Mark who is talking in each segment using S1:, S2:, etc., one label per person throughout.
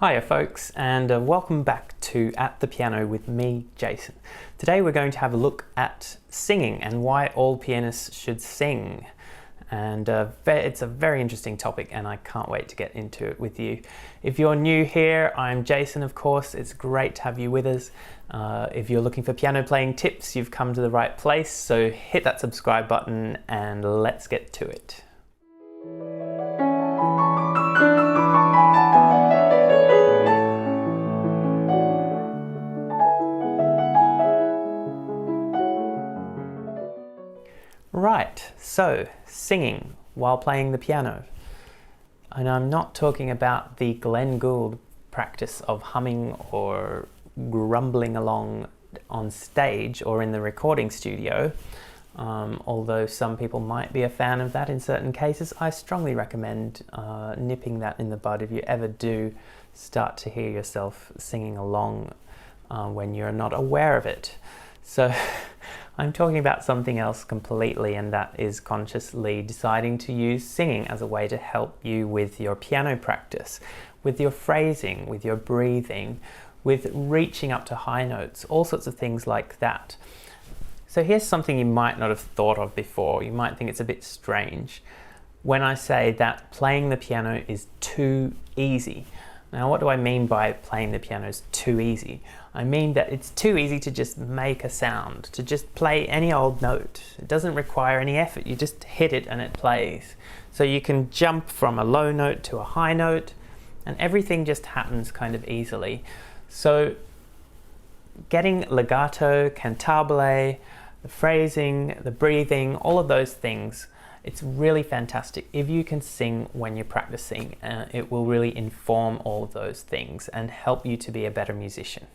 S1: Hiya folks, and welcome back to At the Piano with me, Jason. Today we're going to have a look at singing and why all pianists should sing. And it's a very interesting topic and I can't wait to get into it with you. If you're new here, I'm Jason, of course. It's great to have you with us. If you're looking for piano playing tips, you've come to the right place. So hit that subscribe button and let's get to it. Right, so singing while playing the piano. And I'm not talking about the Glenn Gould practice of humming or grumbling along on stage or in the recording studio. Although some people might be a fan of that in certain cases, I strongly recommend nipping that in the bud if you ever do start to hear yourself singing along when you're not aware of it. So I'm talking about something else completely, and that is consciously deciding to use singing as a way to help you with your piano practice, with your phrasing, with your breathing, with reaching up to high notes, all sorts of things like that. So here's something you might not have thought of before. You might think it's a bit strange when I say that playing the piano is too easy. Now, what do I mean by playing the piano is too easy? I mean that it's too easy to just make a sound, to just play any old note. It doesn't require any effort. You just hit it and it plays. So you can jump from a low note to a high note and everything just happens kind of easily. So getting legato, cantabile, the phrasing, the breathing, all of those things, it's really fantastic. If you can sing when you're practicing, it will really inform all of those things and help you to be a better musician.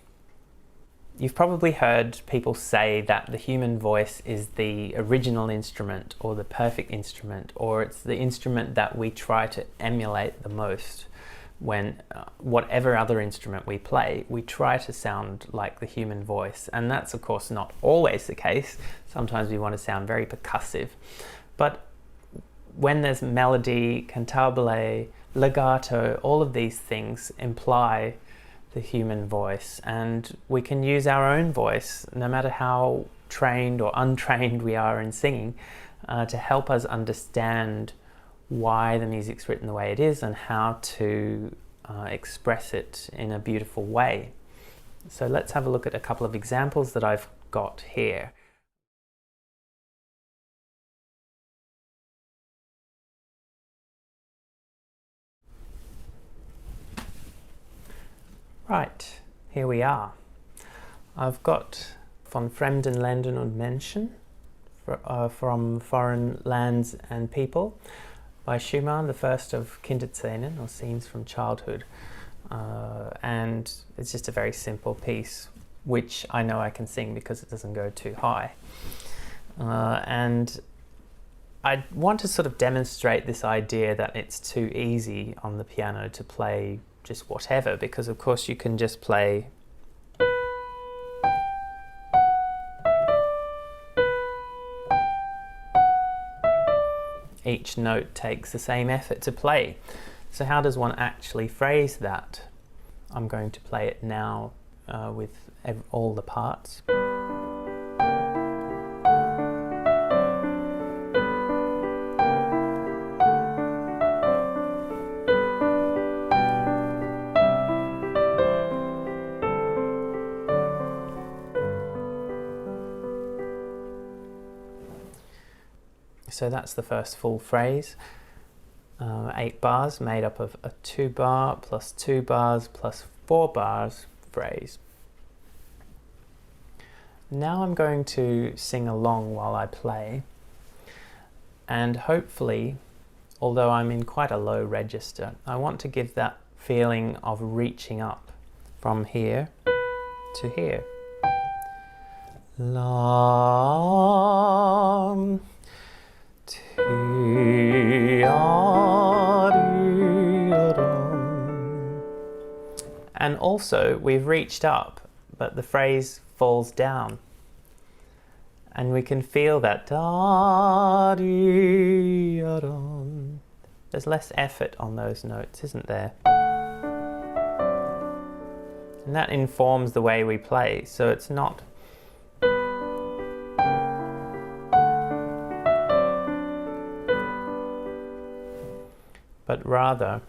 S1: You've probably heard people say that the human voice is the original instrument or the perfect instrument, or it's the instrument that we try to emulate the most. When whatever other instrument we play, we try to sound like the human voice. And that's of course not always the case. Sometimes we want to sound very percussive. But when there's melody, cantabile, legato, all of these things imply the human voice, and we can use our own voice, no matter how trained or untrained we are in singing, to help us understand why the music's written the way it is and how to express it in a beautiful way. So let's have a look at a couple of examples that I've got here. Right, here we are. I've got Von Fremden Ländern und Menschen, from Foreign Lands and People, by Schumann, the first of Kinderszenen, or Scenes from Childhood. And it's just a very simple piece, which I know I can sing because it doesn't go too high. And I want to sort of demonstrate this idea that it's too easy on the piano to play just whatever, because of course you can just play each note takes the same effort to play. So how does one actually phrase that? I'm going to play it now with all the parts. So that's the first full phrase, 8 bars made up of a 2 bar plus 2 bars plus 4 bars phrase. Now I'm going to sing along while I play, and hopefully, although I'm in quite a low register, I want to give that feeling of reaching up from here to here. Lam. And also we've reached up, but the phrase falls down. And we can feel that there's less effort on those notes, isn't there? And that informs the way we play. So it's not but rather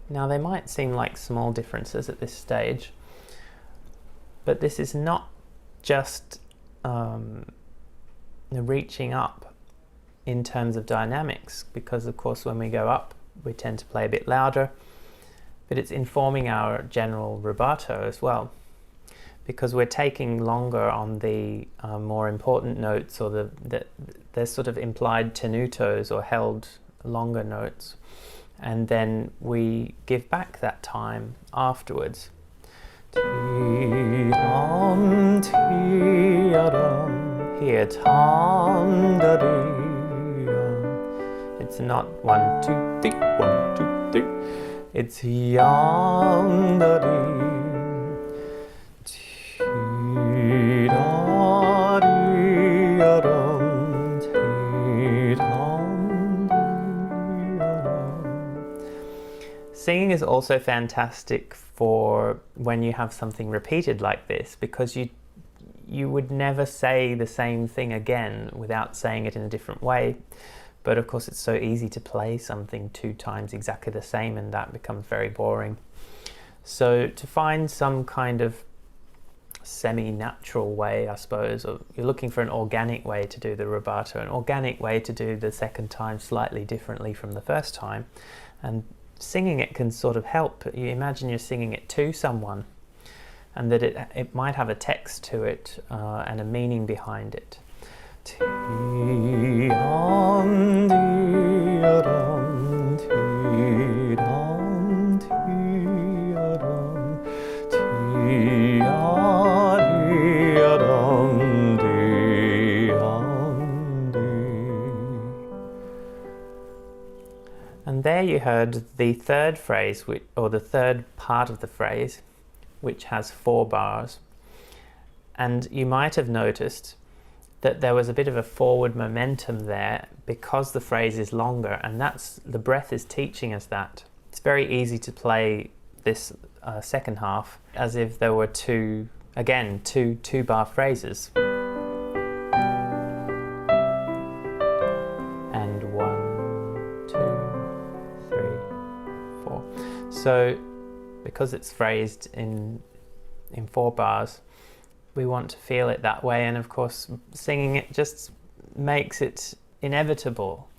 S1: now they might seem like small differences at this stage, but this is not just reaching up in terms of dynamics, because of course when we go up we tend to play a bit louder, but it's informing our general rubato as well, because we're taking longer on the more important notes, or they're sort of implied tenutos or held longer notes, and then we give back that time afterwards. Here, it's not 1, 2, 3, 1, 2, 3. It's yam da dee. Singing is also fantastic for when you have something repeated like this, because you would never say the same thing again without saying it in a different way. But of course it's so easy to play something 2 times exactly the same, and that becomes very boring. So to find some kind of semi-natural way, I suppose, or you're looking for an organic way to do the rubato, an organic way to do the second time slightly differently from the first time, and singing it can sort of help. You imagine you're singing it to someone, and that it might have a text to it and a meaning behind it. And there you heard the third phrase, or the third part of the phrase, which has 4 bars. And you might have noticed that there was a bit of a forward momentum there because the phrase is longer, and that's the breath is teaching us that. It's very easy to play this second half as if there were two bar phrases. And 1, 2, 3, 4. So because it's phrased in 4 bars, we want to feel it that way, and of course singing it just makes it inevitable.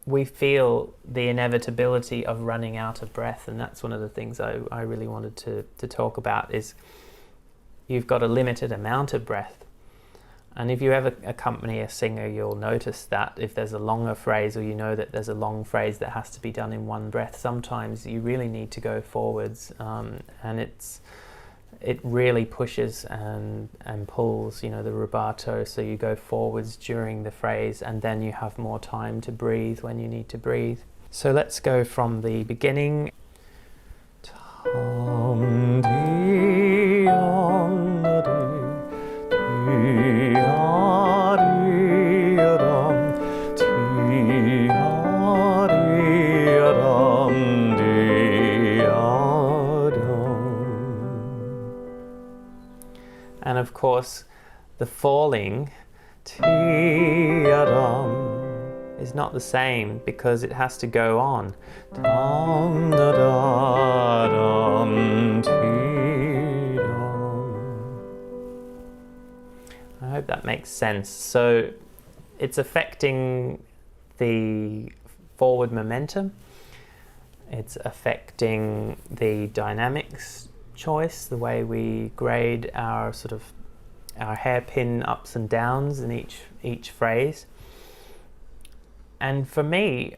S1: We feel the inevitability of running out of breath, and that's one of the things I really wanted to talk about, is you've got a limited amount of breath. And if you ever accompany a singer, you'll notice that if there's a longer phrase, or you know that there's a long phrase that has to be done in one breath, sometimes you really need to go forwards, and it really pushes and pulls, the rubato, so you go forwards during the phrase, and then you have more time to breathe when you need to breathe. So let's go from the beginning. And of course, the falling is not the same, because it has to go on. I hope that makes sense. So it's affecting the forward momentum, it's affecting the dynamics choice, the way we grade our hairpin ups and downs in each phrase. And for me,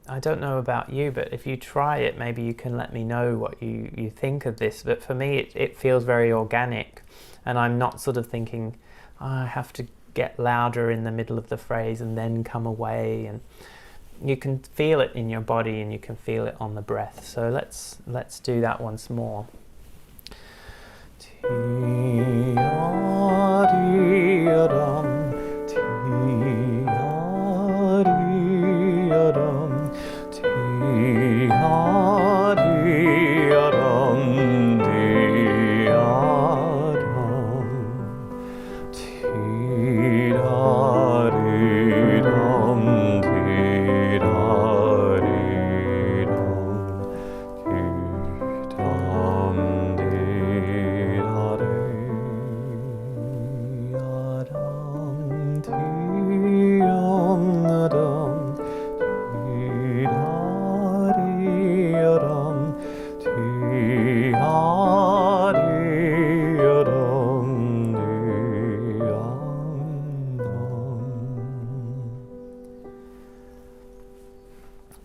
S1: I don't know about you, but if you try it, maybe you can let me know what you think of this. But for me, it feels very organic, and I'm not sort of thinking, I have to get louder in the middle of the phrase and then come away. And you can feel it in your body, and you can feel it on the breath. So let's do that once more.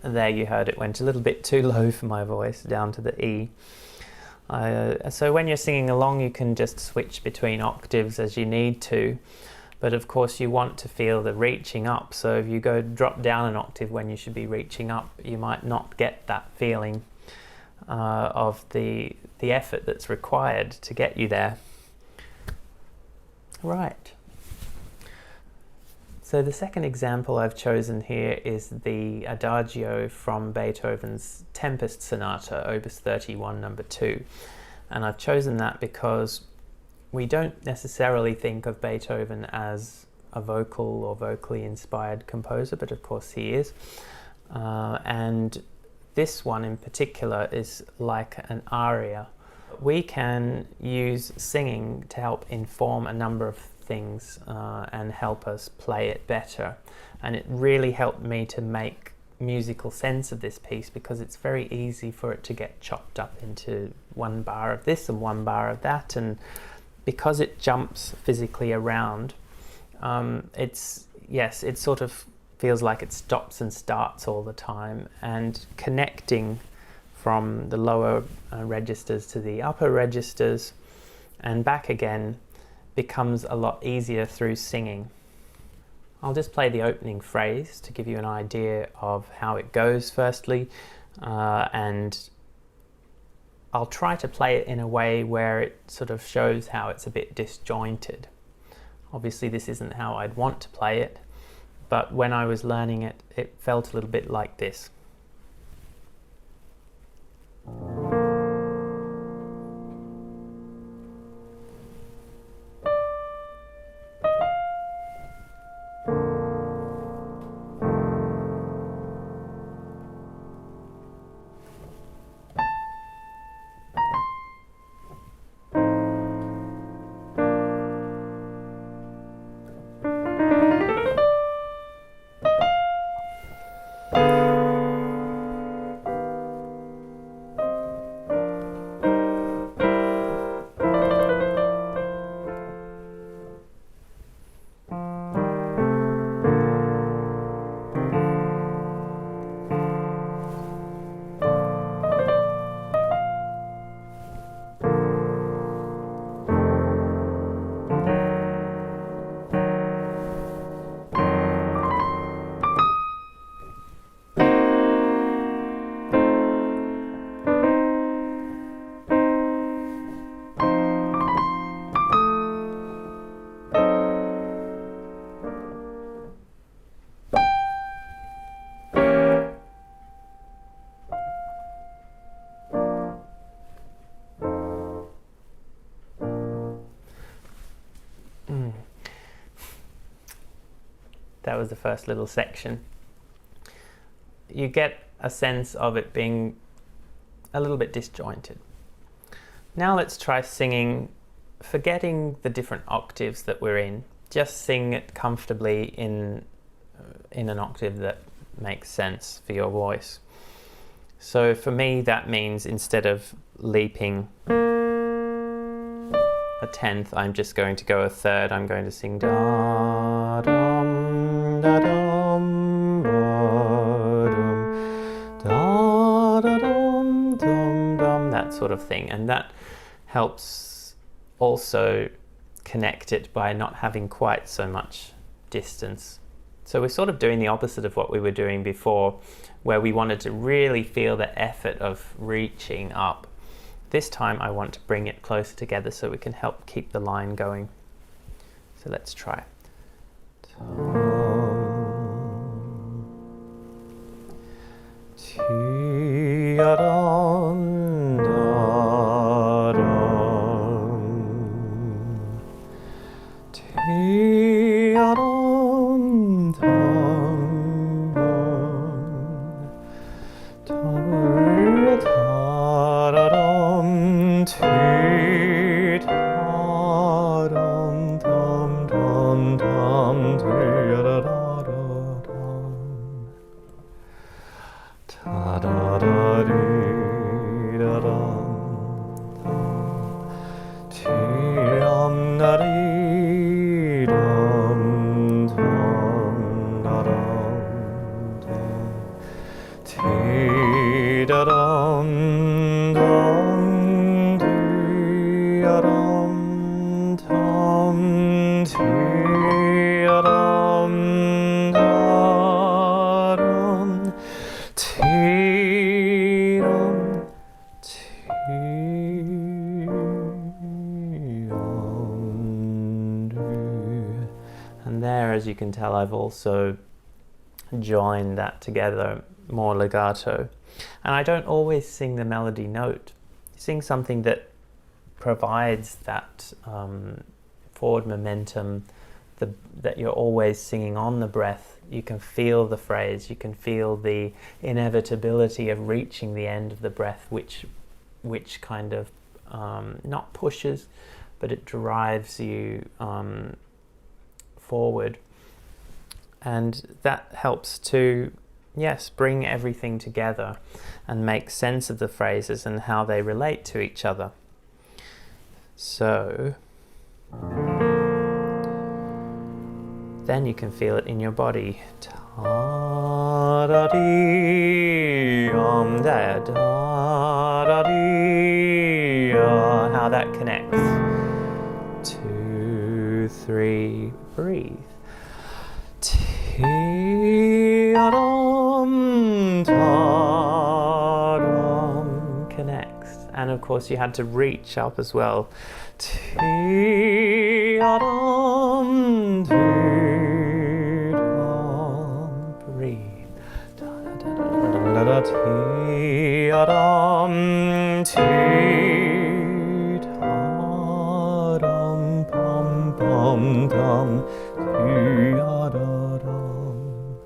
S1: There you heard it went a little bit too low for my voice, down to the E. So when you're singing along, you can just switch between octaves as you need to, but of course you want to feel the reaching up. So if you go drop down an octave when you should be reaching up, you might not get that feeling of the effort that's required to get you there. Right. So the second example I've chosen here is the Adagio from Beethoven's Tempest Sonata, Opus 31, number 2. And I've chosen that because we don't necessarily think of Beethoven as a vocal or vocally inspired composer, but of course he is. And this one in particular is like an aria. We can use singing to help inform a number of things and help us play it better. And it really helped me to make musical sense of this piece, because it's very easy for it to get chopped up into one bar of this and one bar of that, and because it jumps physically around, it sort of feels like it stops and starts all the time, and connecting from the lower registers to the upper registers and back again becomes a lot easier through singing. I'll just play the opening phrase to give you an idea of how it goes firstly, and I'll try to play it in a way where it sort of shows how it's a bit disjointed. Obviously this isn't how I'd want to play it, but when I was learning it, it felt a little bit like this. That was the first little section. You get a sense of it being a little bit disjointed. Now let's try singing, forgetting the different octaves that we're in. Just sing it comfortably in an octave that makes sense for your voice. So for me that means instead of leaping a tenth, I'm just going to go a third. I'm going to sing da dum da dum ba dum da da dum dum dum, that sort of thing, and that helps also connect it by not having quite so much distance. So we're sort of doing the opposite of what we were doing before, where we wanted to really feel the effort of reaching up. This time I want to bring it closer together so we can help keep the line going. So let's try. you can tell I've also joined that together, more legato. And I don't always sing the melody note. Sing something that provides that forward momentum, that you're always singing on the breath. You can feel the phrase, you can feel the inevitability of reaching the end of the breath, which kind of not pushes, but it drives you forward. And that helps to, yes, bring everything together and make sense of the phrases and how they relate to each other. So then you can feel it in your body. Ta da dee da da dee, how that connects. 2, 3, breathe. Ti-da-dum, ta-dum, connects. And of course you had to reach up as well. Ti-da-dum, ti-dum, breathe. Da-da-da-da-da-da-da, ti-da-dum, ti-da-dum, pum-pum-dum, ti-da-da-dum,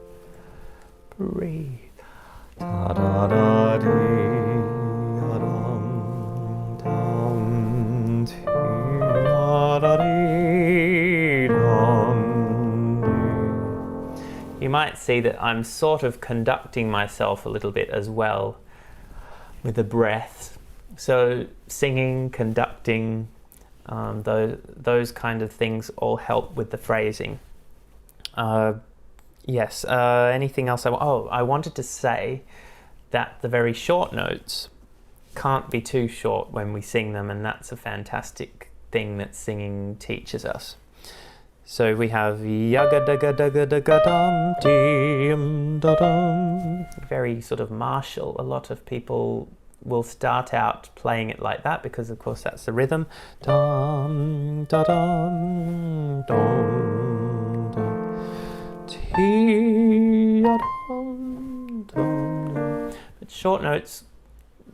S1: breathe. Da-da-da-dee-da-dum, dum, ti-da-da-dee-dum, dee. You might see that I'm sort of conducting myself a little bit as well with the breath. So singing, conducting, those kind of things all help with the phrasing. Yes, anything else? I wanted to say that the very short notes can't be too short when we sing them, and that's a fantastic thing that singing teaches us. So we have yaga daga daga daga dum dum da dum. Very sort of martial. A lot of people will start out playing it like that because, of course, that's the rhythm. Dum da dum dum dum. Ti da dum dum. But short notes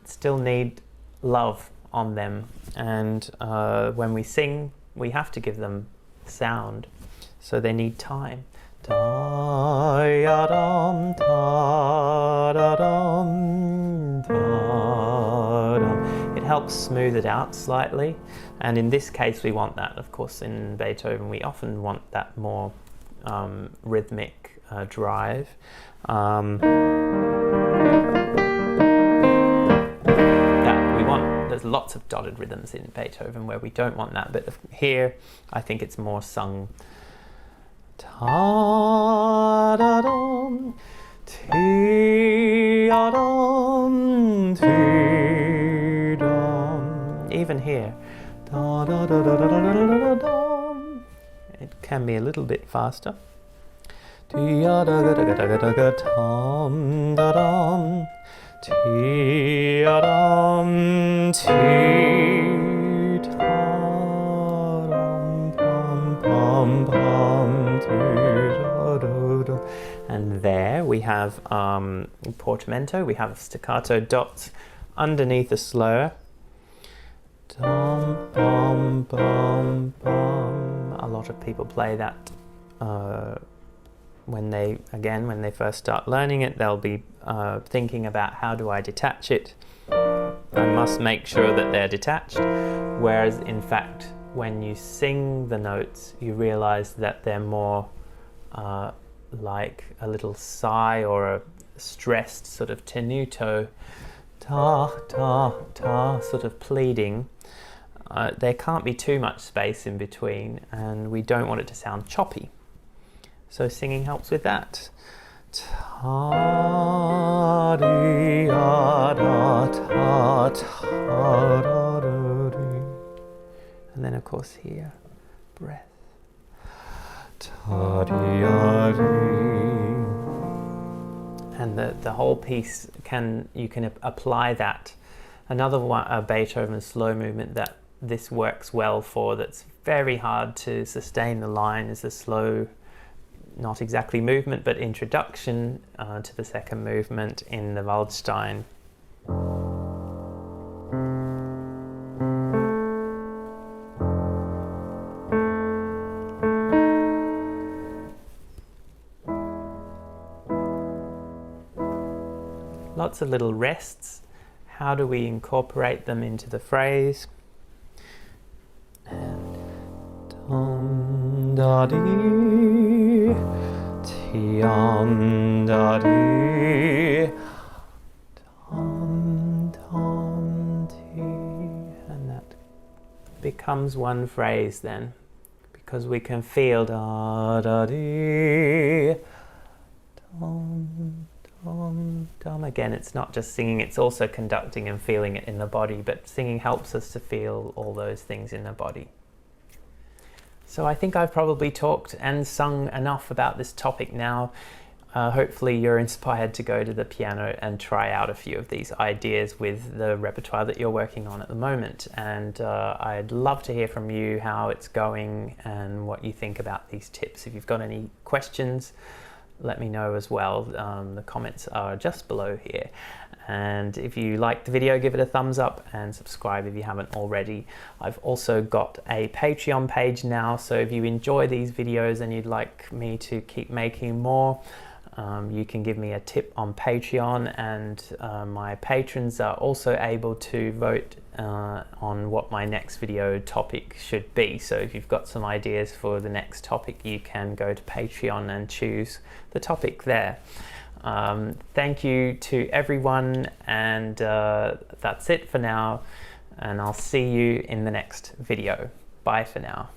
S1: still need love on them, and when we sing, we have to give them sound, so they need time. Da-ya-dum, da-da-dum, da-dum. It helps smooth it out slightly, and in this case we want that. Of course, in Beethoven we often want that more rhythmic drive. There's lots of dotted rhythms in Beethoven where we don't want that, but here I think it's more sung. Ta-da-dum, ti-da-dum, ti-dum. Even here, da-da-da-da-da-da-da-dum. It can be a little bit faster. Ti-da-da-da-da-da-da-dum, da-dum. Ti-da-dum, ti-da-dum, pum-pum-pum, ti-da-da-dum. And there we have portamento, we have staccato dots underneath the slur. Dum, bum, bum, bum. A lot of people play that when they first start learning it. They'll be thinking about, how do I detach it? I must make sure that they're detached. Whereas in fact, when you sing the notes, you realize that they're more like a little sigh or a stressed sort of tenuto, ta, ta, ta, sort of pleading. There can't be too much space in between, and we don't want it to sound choppy. So singing helps with that. And then of course here, breath. And the whole piece you can apply that. Another one, a Beethoven slow movement that this works well for, that's very hard to sustain the line, is the slow not exactly movement, but introduction to the second movement in the Waldstein. Lots of little rests. How do we incorporate them into the phrase? And dum da dee, tiam da dee, dum dum dee, and that becomes one phrase then, because we can feel da da dee, dum dum dum. Again, it's not just singing, it's also conducting and feeling it in the body, but singing helps us to feel all those things in the body. So I think I've probably talked and sung enough about this topic now. Hopefully you're inspired to go to the piano and try out a few of these ideas with the repertoire that you're working on at the moment. And I'd love to hear from you how it's going and what you think about these tips. If you've got any questions, let me know as well. The comments are just below here. And if you liked the video, give it a thumbs up and subscribe if you haven't already. I've also got a Patreon page now, so if you enjoy these videos and you'd like me to keep making more, you can give me a tip on Patreon, and my patrons are also able to vote on what my next video topic should be. So if you've got some ideas for the next topic, you can go to Patreon and choose the topic there. Thank you to everyone, and that's it for now, and I'll see you in the next video. Bye for now.